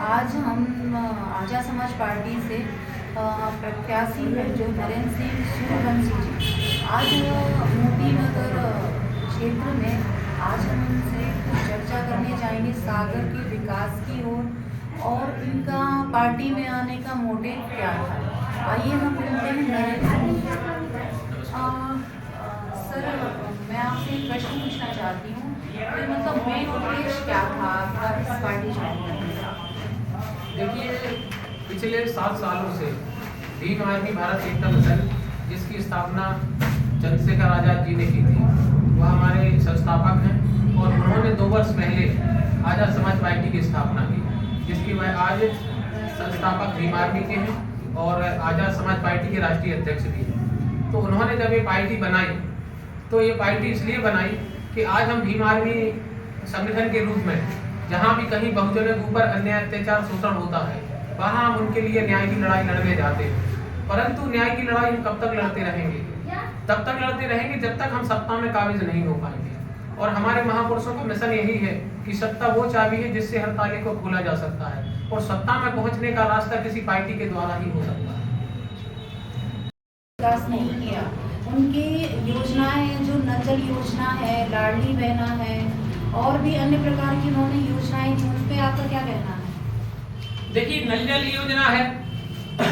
आज हम आजा समाज पार्टी से प्रत्याशी हैं जो नरेंद्र सिंह सूर्यवंशी जी, आज मोदी नगर क्षेत्र में आज हम उनसे चर्चा करने जाएंगे सागर के विकास की ओर और इनका पार्टी में आने का मोटिव क्या था। आइए हम बोलते हैं नरेंद्र सर, मैं आपसे एक प्रश्न पूछना चाहती हूँ कि मतलब मेन उद्देश्य क्या था आपका इस पार्टी ज्वाइन करने का। देखिए, पिछले 7 सालों से भीम आर्मी भारत एकता दल, जिसकी स्थापना चंद्रशेखर आजाद जी ने की थी, वह हमारे संस्थापक हैं और उन्होंने 2 वर्ष पहले आजाद समाज पार्टी की स्थापना की, जिसकी वह आज संस्थापक भीम आर्मी के हैं और आजाद समाज पार्टी के राष्ट्रीय अध्यक्ष भी हैं। तो उन्होंने जब ये पार्टी बनाई तो ये पार्टी इसलिए बनाई कि आज हम भीम आर्मी संगठन के रूप में जहाँ भी कहीं बहुजनों के ऊपर अन्याय अत्याचार शोषण होता है, वहाँ हम उनके लिए न्याय की लड़ाई लड़ने जाते हैं। परंतु न्याय की लड़ाई हम कब तक लड़ते रहेंगे? तब तक लड़ते रहेंगे जब तक हम सत्ता में काबिज नहीं हो पाएंगे। और हमारे महापुरुषों का मिशन यही है कि सत्ता वो चाबी है जिससे हर ताले को खोला जा सकता है, और सत्ता में पहुंचने का रास्ता किसी पार्टी के द्वारा ही हो सकता है। विकास नहीं किया, उनकी योजनाएं जो नल योजना है, लाडली बहना है और भी अन्य प्रकार की उन्होंने योजनाएं की, उन पे आपका क्या कहना है? देखिए, नल जल योजना है,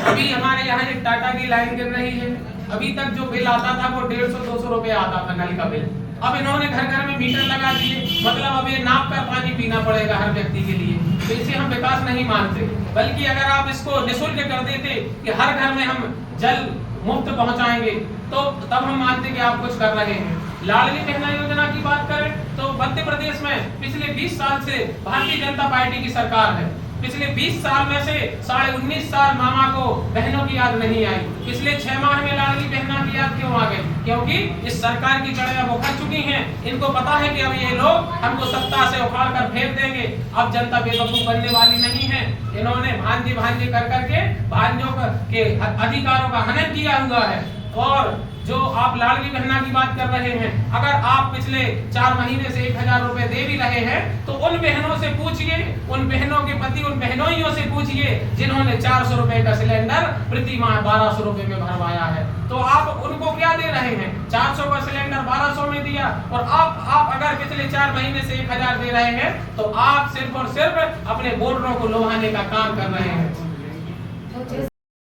अभी हमारे यहाँ एक टाटा की लाइन गिर रही है। अभी तक जो बिल आता था वो 150-200 रुपए आता था नल का बिल। अब इन्होंने घर घर में मीटर लगा दिए, मतलब अब ये नाप कर पानी पीना पड़ेगा हर व्यक्ति के लिए। तो इसे हम विकास नहीं मानते, बल्कि अगर आप इसको निःशुल्क कर देते कि हर घर में हम जल मुफ्त पहुंचाएंगे, तो तब हम मानते कि आप कुछ कर रहे हैं। लाडली बहना योजना की बात करें तो मध्य प्रदेश में पिछले 20 साल से भारतीय जनता पार्टी की सरकार है। पिछले 20 साल में से 19.5 साल मामा को बहनों की याद नहीं आई। पिछले 6 माह में लाडली बहना की याद क्यों आ गई? क्योंकि इस सरकार की जड़ें अब उखड़ चुकी हैं। इनको पता है कि अब ये लोग हमको सत्ता से उखाड़ कर फेंक देंगे। अब जनता बेवकूफ बनने वाली नहीं है। इन्होंने भांजे भांजे कर करके भांजों के अधिकारों का हनन किया हुआ है। और जो आप लाडली बहना की बात कर रहे हैं, अगर आप पिछले 4 महीने से 1000 रुपए दे भी रहे हैं, तो उन बहनों से पूछिए, उन बहनों के पति, उन बहनोइयों से पूछिए जिन्होंने 400 रुपए का सिलेंडर प्रति माह 1200 रुपए में भरवाया है। तो आप उनको क्या दे रहे हैं? 400 का सिलेंडर 1200 में दिया, और आप अगर पिछले 4 महीने से 1000 दे रहे हैं, तो आप सिर्फ और सिर्फ अपने वोटरों को लोभाने का काम कर रहे हैं। तो जैसे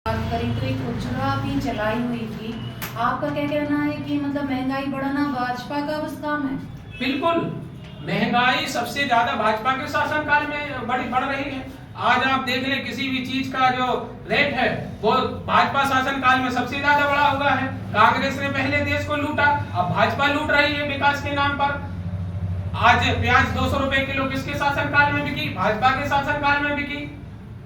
बात करें तो एक उज्ज्वला भी चलाई हुई थी, आपका क्या कहना है कि मतलब महंगाई बढ़ाना भाजपा का बस काम है? बिल्कुल, महंगाई सबसे ज्यादा भाजपा के शासनकाल में बढ़ रही है। आज आप देख लें, किसी भी चीज का जो रेट है वो भाजपा शासनकाल में सबसे ज्यादा बढ़ा हुआ है। कांग्रेस ने पहले देश को लूटा, अब भाजपा लूट रही है विकास के नाम पर। आज प्याज 200 रुपए किलो किसके शासनकाल में बिकी? भाजपा के शासनकाल में बिकी।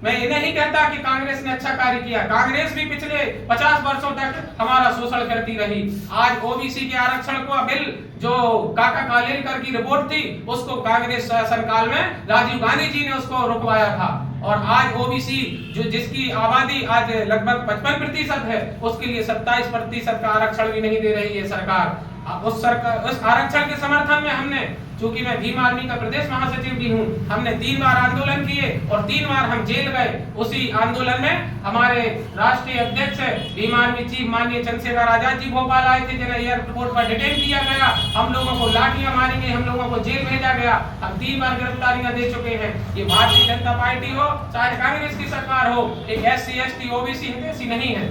मैं ये नहीं कहता कि कांग्रेस ने अच्छा कार्य किया, कांग्रेस भी पिछले 50 वर्षों तक हमारा शोषण करती रही। आज ओबीसी के आरक्षण का बिल जो काका कालेलकर की रिपोर्ट थी, उसको कांग्रेस शासनकाल में राजीव गांधी जी ने उसको रुकवाया था। और आज ओबीसी जो जिसकी आबादी आज लगभग 55% है, उसके लिए 27% का आरक्षण भी नहीं दे रही है सरकार। उस आरक्षण के समर्थन में हमने, चूंकि मैं भीम आर्मी का प्रदेश महासचिव भी हूं, हमने 3 बार आंदोलन किए और 3 बार हम जेल गए। उसी आंदोलन में हमारे राष्ट्रीय अध्यक्ष भीम आर्मी चीफ माननीय चंद्रशेखर आजाद जी भोपाल आए थे, जिन्हें एयरपोर्ट पर डिटेन किया गया। हम लोगों को लाठियां मारी गई, हम लोगों को जेल भेजा गया। हम 3 बार गिरफ्तारियां दे चुके हैं। ये भारतीय जनता पार्टी हो चाहे कांग्रेस की सरकार हो, एक SC ST OBC हितैषी नहीं है।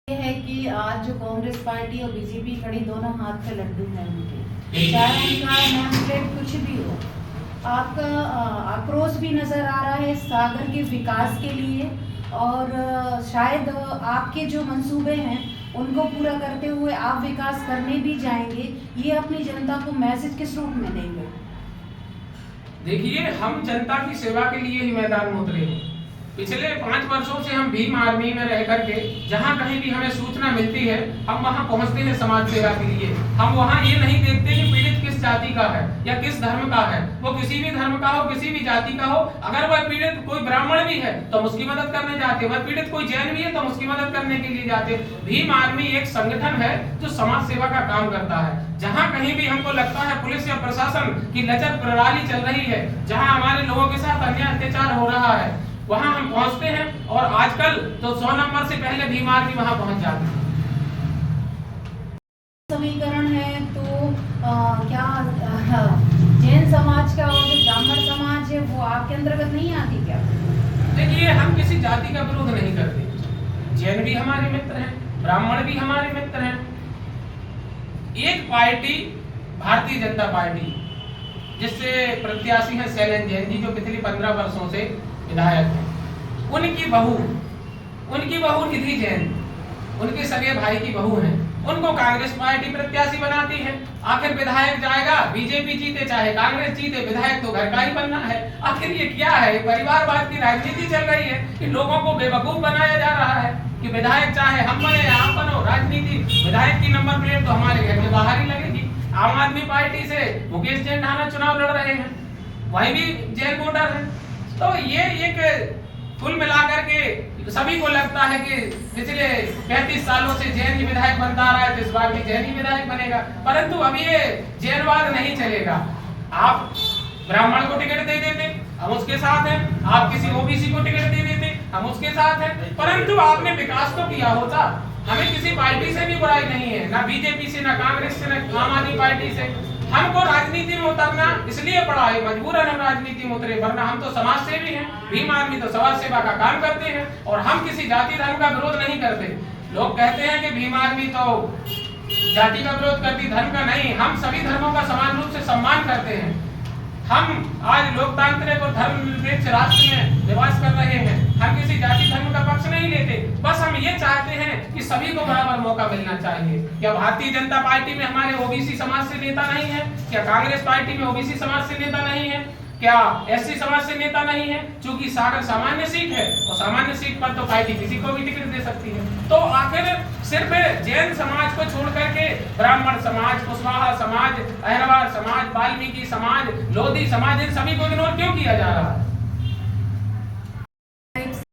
है कि आज जो कांग्रेस पार्टी और बीजेपी खड़ी, दोनों हाथ पे लड्डू हैं उनके, चाहे उनका नाम प्लेट कुछ भी हो। आपका आक्रोश भी नजर आ रहा है सागर के विकास के लिए, और शायद आपके जो मंसूबे हैं उनको पूरा करते हुए आप विकास करने भी जाएंगे। ये अपनी जनता को मैसेज किस रूप में देंगे? देखिए, हम जनता की सेवा के लिए ही मैदान में उतरे हैं। पिछले 5 वर्षों से हम भीम आर्मी में रह करके जहाँ कहीं भी हमें सूचना मिलती है, हम वहाँ पहुँचते हैं समाज सेवा के लिए। हम वहाँ ये नहीं देखते कि पीड़ित किस जाति का है या किस धर्म का है, वो किसी भी धर्म का हो, किसी भी जाति का हो। अगर वह पीड़ित कोई ब्राह्मण भी है तो हम उसकी मदद करने जाते हैं, वह पीड़ित कोई जैन भी है तो हम उसकी मदद करने के लिए जाते हैं। भीम आर्मी एक संगठन है जो समाज सेवा का काम करता है। जहाँ कहीं भी हमको लगता है पुलिस या प्रशासन की लचर प्रणाली चल रही है, जहाँ हमारे लोगों के साथ अन्याय अत्याचार हो रहा है वहां हम पहुंचते हैं, और आजकल तो 100 नंबर से पहले बीमार भी वहां पहुंच जाते हैं। समीकरण है तो क्या जैन समाज का और जो ब्राह्मण समाज है वो आपके अंतर्गत नहीं आती क्या? देखिए, हम किसी जाति का विरोध नहीं करते, जैन भी हमारे मित्र हैं, ब्राह्मण भी हमारे मित्र हैं। एक पार्टी भारतीय जनता पार्टी जिससे प्रत्याशी हैं शैलेंद्र जैन जी, जो पिछले 15 वर्षों से विधायक हैं, उनकी बहू निधि जैन, उनके सगे भाई की बहू हैं, उनको कांग्रेस पार्टी प्रत्याशी बनाती है। आखिर विधायक जाएगा, बीजेपी जीते चाहे कांग्रेस जीते, विधायक तो घर का ही बनना है। आखिर ये क्या है? परिवारवाद की राजनीति चल रही है कि लोगों को बेवकूफ बनाया जा रहा है कि विधायक चाहे हम बने या आप बनो, राजनीति, विधायक की नंबर प्लेट तो हमारे घर के बाहर ही लगेगी। आम आदमी पार्टी से मुकेश जैन ढाना चुनाव लड़ रहे हैं, वही भी जैन वोटर है। तो ये एक कुल मिलाकर के सभी को लगता है कि पिछले 35 सालों से जैन ही विधायक बनता रहा है, तो इस बार भी जैन ही विधायक बनेगा। परंतु अब ये जैनवाद नहीं चलेगा। आप ब्राह्मण को टिकट दे देते, हम उसके साथ हैं, आप किसी ओबीसी को टिकट दे देते, हम उसके साथ हैं, परंतु आपने विकास तो किया होता। हमें किसी पार्टी से भी बुराई नहीं है, ना बीजेपी से, ना कांग्रेस से, ना आम आदमी पार्टी से। हमको राजनीति में उतरना इसलिए पड़ा है, मजबूरन हम राजनीति में उतरे, वरना हम तो समाज सेवी हैं। भीम आदमी तो समाज सेवा का काम करते हैं, और हम किसी जाति धर्म का विरोध नहीं करते। लोग कहते हैं कि भीम आदमी तो जाति का विरोध करती, धर्म का नहीं। हम सभी धर्मों का समान रूप से सम्मान करते हैं। हम आज लोकतांत्रिक और धर्मनिरपेक्ष राष्ट्र में निवास कर रहे हैं। हम किसी जाति धर्म का पक्ष नहीं लेते, बस हम ये चाहते हैं कि सभी को बराबर मौका मिलना चाहिए। क्या भारतीय जनता पार्टी में हमारे ओबीसी समाज से नेता नहीं है? क्या कांग्रेस पार्टी में ओबीसी समाज से नेता नहीं है? क्या एससी समाज से नेता नहीं है? क्योंकि सागर सामान्य सीट है, और सामान्य सीट पर तो पार्टी किसी को भी टिकट दे सकती है। तो आखिर सिर्फ जैन समाज को छोड़ करके ब्राह्मण समाज, कुशवाहा समाज, अहिरवार समाज, वाल्मीकि समाज, लोधी समाज, इन सभी को इग्नोर क्यों किया जा रहा है?